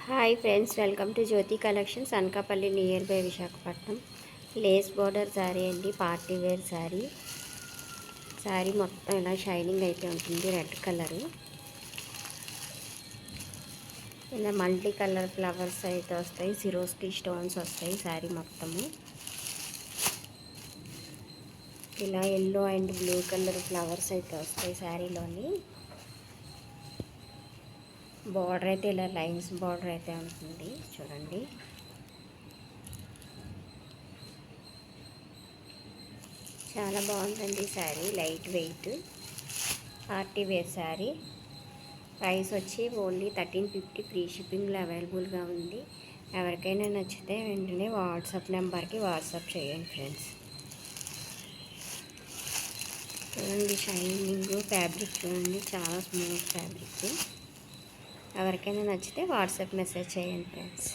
Hi friends, welcome to Jyothi collections. Anakapalli near by Visakhapatnam. Lace border sari అండి, party wear sari. Sari మొత్తం ఇలా shining అయితే ఉంటుంది, రెడ్ కలరు. ఇలా మల్టీ కలర్ ఫ్లవర్స్ అయితే వస్తాయి, సిరోస్కి స్టోన్స్ వస్తాయి శారీ మొత్తము. ఇలా yellow and blue colour flowers అయితే వస్తాయి శారీలోని. బార్డర్ అయితే ఇలా లైన్స్ బార్డర్ అయితే ఉంటుంది చూడండి. చాలా బాగుంటుంది sari, light weight party wear sari. Price వచ్చి ఓన్లీ 1350, ఫ్రీ షిప్పింగ్లో అవైలబుల్గా ఉంది. ఎవరికైనా నచ్చితే వెంటనే వాట్సాప్ నెంబర్కి వాట్సాప్ చేయండి ఫ్రెండ్స్. చూడండి షైనింగ్ ఫ్యాబ్రిక్ చూడండి, చాలా స్మూత్ ఫ్యాబ్రిక్. ఎవరికైనా నచ్చితే వాట్సాప్ మెసేజ్ చేయండి ఫ్రెండ్స్.